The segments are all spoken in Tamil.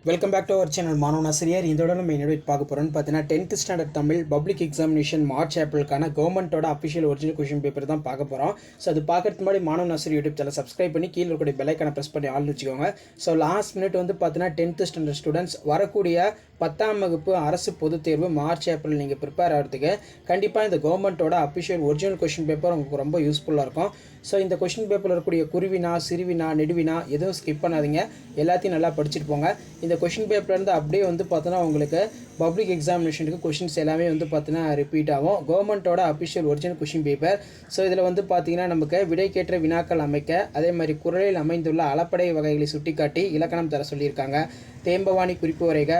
Welcome back to our channel மாணவன் ஆசிரியர். இதோட நம்ம என்ன பார்க்க போகிறோம்னு பார்த்தீங்கன்னா 10th standard Tamil public examination March ஏப்ரலுக்கான கவர்மெண்ட்டோட அஃபிஷியல் ஒரிஜினல் கொஷின் பேப்பர் தான் பார்க்க போகிறோம். ஸோ அது பார்க்கறதுக்கு முன்னாடி மாணவன் ஆசிரியர் யூடியூப் சேனல் சப்ஸ்கிரைப் பண்ணி கீழே இருக்கக்கூடிய பெல்லைக்கான ப்ரெஸ் பண்ணி ஆள் வச்சுக்கோங்க. ஸோ லாஸ்ட் மினிட் வந்து பார்த்தீங்கன்னா 10th ஸ்டாண்டர்ட் ஸ்டூடெண்ட்ஸ் வரக்கூடிய 10ஆம் வகுப்பு அரசு பொதுத் தேர்வு மார்ச் ஏப்ரல் நீங்கள் ப்ரிப்பேர் ஆகிறதுக்கு கண்டிப்பாக இந்த கவர்மெண்ட்டோட அஃபிஷியல் ஒரிஜினல் கொஷின் பேப்பர் உங்களுக்கு ரொம்ப யூஸ்ஃபுல்லாக இருக்கும். ஸோ இந்த கொஷின் பேப்பரில் இருக்கக்கூடிய குருவினா, சிறுவினா, நெடுவினா எதுவும் ஸ்கிப் பண்ணாதீங்க, எல்லாத்தையும் நல்லா படிச்சுட்டு போங்க. இந்த கொஷின் பேப்பர்லேருந்து அப்படியே வந்து பார்த்தோன்னா உங்களுக்கு பப்ளிக் எக்ஸாமினேஷனுக்கு கொஷின்ஸ் எல்லாமே வந்து பார்த்தீங்கன்னா ரிப்பீட் ஆகும். கவர்மெண்ட்டோட official original question paper. So இதில் வந்து பார்த்தீங்கன்னா நமக்கு விடைக்கேற்ற வினாக்கள் அமைக்க, அதே மாதிரி குறளில் அமைந்துள்ள அளப்படை வகைகளை சுட்டிக்காட்டி இலக்கணம் தர சொல்லியிருக்காங்க. தேம்பவாணி குறிப்பு வரைக,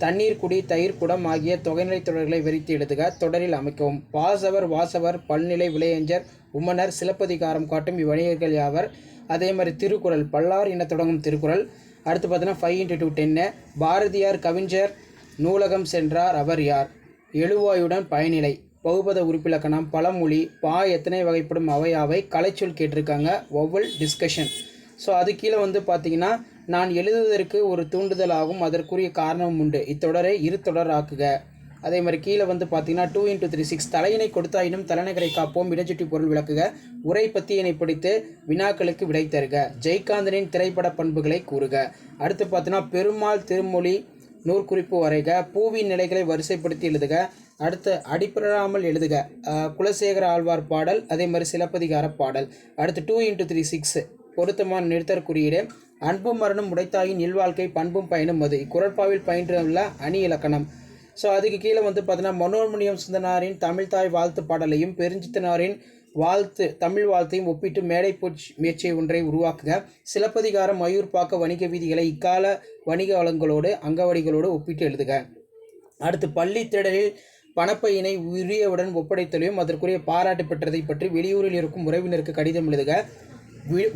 தண்ணீர் குடி, தயிர் குடம் ஆகிய தொகைநிலை தொடர்களை விரித்து எழுதுக, தொடரில் அமைக்கவும். பாசவர், வாசவர், பல்நிலை, விளையஞ்சர், உமனர், சிலப்பதிகாரம் காட்டும் இவ்வணிகர்கள் யாவர். அதே மாதிரி திருக்குறள், பல்லார் என தொடங்கும் திருக்குறள். அடுத்து பார்த்தீங்கன்னா 5 × 10 பாரதியார் கவிஞர் நூலகம் சென்றார் அவர் யார். எழுவாயுடன் பயனிலை, பகுபத உறுப்பிலக்கணம், பழமொழி, பா எத்தனை வகைப்படும் அவையாவை, கலைச்சொல் கேட்டிருக்காங்க, ஒவ்வொல் டிஸ்கஷன். ஸோ அது கீழே வந்து பார்த்தீங்கன்னா நான் எழுதுவதற்கு ஒரு தூண்டுதல் ஆகும், அதற்குரிய காரணமும் உண்டு, இத்தொடரை இரு தொடர் ஆக்குக. அதே மாதிரி கீழே வந்து பார்த்தீங்கன்னா 2 × 3 6 தலையினை கொடுத்தாயினும் தலைநகரை காப்போம், இடச்சுட்டி பொருள் விளக்குக, உரை பத்தியினை படித்து வினாக்களுக்கு விடை தருக, ஜெயகாந்தனின் திரைப்பட பண்புகளை கூறுக. அடுத்து பார்த்தீங்கன்னா பெருமாள் திருமொழி நூற்குறிப்பு வரைக, பூவின் நிலைகளை வரிசைப்படுத்தி எழுதுக. அடுத்து அடிப்படாமல் எழுதுக, குலசேகர ஆழ்வார் பாடல், அதே மாதிரி சிலப்பதிகார பாடல். அடுத்து 2 × 3 6 பொருத்தமான நிறுத்தற் குறியீடு, அன்பும் மரணம் உடைத்தாயின் இல்வாழ்க்கை பண்பும் பயனும் அது, குறட்பாவில் பயின்றுள்ள அணி இலக்கணம். ஸோ அதுக்கு கீழே வந்து பார்த்தீங்கன்னா மனோன்மணியம் சுந்தனாரின் தமிழ்தாய் வாழ்த்து பாடலையும் பெருஞ்சித்தனாரின் தமிழ் வாழ்த்தையும் ஒப்பிட்டு மேடை முயற்சி ஒன்றை உருவாக்குக. சிலப்பதிகாரம் மயூர்பாக்க வணிக வீதிகளை இக்கால வணிக வளங்களோடு அங்கவடிகளோடு ஒப்பிட்டு எழுதுக. அடுத்து பள்ளி திடலில் பணப்பையினை உரியவுடன் ஒப்படைத்தலையும் அதற்குரிய பாராட்டு பெற்றதை பற்றி வெளியூரில் இருக்கும் உறவினருக்கு கடிதம் எழுதுக.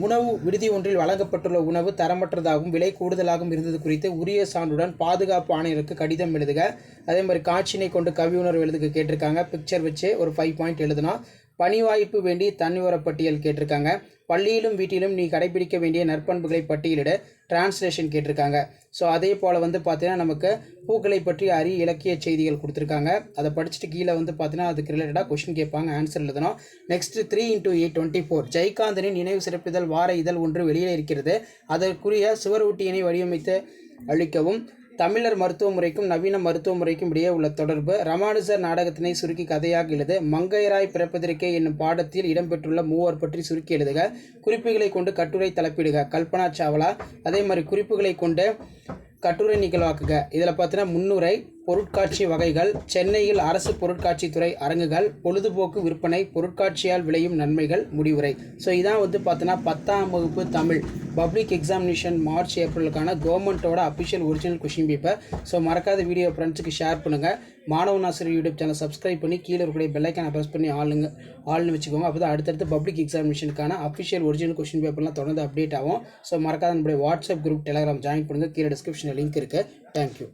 உணவு விடுதி ஒன்றில் வழங்கப்பட்டுள்ள உணவு தரமற்றதாகவும் விலை கூடுதலாகவும் இருந்தது குறித்து உரிய சான்றுடன் பாதுகாப்பு ஆணையருக்கு கடிதம் எழுதுக. அதே மாதிரி காட்சியினை கொண்டு கவி உணர்வு எழுதுக கேட்டிருக்காங்க. பிக்சர் வச்சு ஒரு 5 பாயிண்ட் எழுதுனா. பணி வாய்ப்பு வேண்டி தன்னிவர பட்டியல் கேட்டிருக்காங்க. பள்ளியிலும் வீட்டிலும் நீ கடைபிடிக்க வேண்டிய நற்பண்புகளை பட்டியலிட டிரான்ஸ்லேஷன் கேட்டிருக்காங்க. ஸோ அதே போல் வந்து பார்த்தீங்கன்னா நமக்கு பூக்களை பற்றி அரிய இலக்கிய செய்திகள் கொடுத்துருக்காங்க. அதை படிச்சுட்டு கீழே வந்து பார்த்தீங்கன்னா அதுக்கு ரிலேட்டடாக கொஸ்டின் கேட்பாங்க, ஆன்சர் எழுதணும். நெக்ஸ்ட் 3 × 8 24 ஜெயகாந்தனின் நினைவு சிறப்பிதழ் வார இதழ் ஒன்று வெளியே இருக்கிறது, அதற்குரிய சுவரொட்டியினை வடிவமைத்து அளிக்கவும். தமிழர் மருத்துவ முறைக்கும் நவீன மருத்துவ முறைக்கும் இடையே உள்ள தொடர்பு, ராமானுஜர் நாடகத்தினை சுருக்கி கதையாக எழுது, மங்கையராய் பிறப்பதற்கே என்னும் பாடத்தில் இடம்பெற்றுள்ள மூவர் பற்றி சுருக்கி எழுதுக, குறிப்புகளை கொண்டு கட்டுரை தலைப்பிடுக, கல்பனா சாவ்லா. அதே மாதிரி குறிப்புகளை கொண்டு கட்டுரை நிகழ்வாக்குக. இதில் பார்த்தீங்கன்னா முன்னுரை, பொருட்காட்சி வகைகள், சென்னையில் அரசு பொருட்காட்சித்துறை அரங்குகள், பொழுதுபோக்கு விற்பனை, பொருட்காட்சியால் விளையும் நன்மைகள், முடிவுரை. ஸோ இதான் வந்து பார்த்தீங்கன்னா 10ஆம் வகுப்பு தமிழ் பப்ளிக் எக்ஸாமினேஷன் மார்ச் ஏப்ரலுக்கான கவர்மெண்ட்டோட official original question paper. So மறக்காத வீடியோ ஃப்ரெண்ட்ஸுக்கு ஷேர் பண்ணுங்கள். மாணவன் ஆசிரியர் யூடியூப் சேனல் சப்ஸ்கிரைப் பண்ணி கீழே இருக்கக்கூடிய பெல்லைக்கான ப்ரெஸ் பண்ணி ஆள்னு வச்சுக்கோங்க. அப்போ தான் அடுத்தடுத்து பப்ளிக் எக்ஸாமினேஷனுக்கான அஃபிஷியல் ஒரிஜினல் கொஷின் பேப்பர்லாம் தொடர்ந்து அப்டேட் ஆகும். ஸோ மறக்காத நம்மளுடைய வாட்ஸ்அப் குரூப், டெலிகிராம் ஜாயின் பண்ணுங்கள். கீழே டிஸ்கிரிப்ஷனில் லிங்க் இருக்குது. தேங்க்யூ.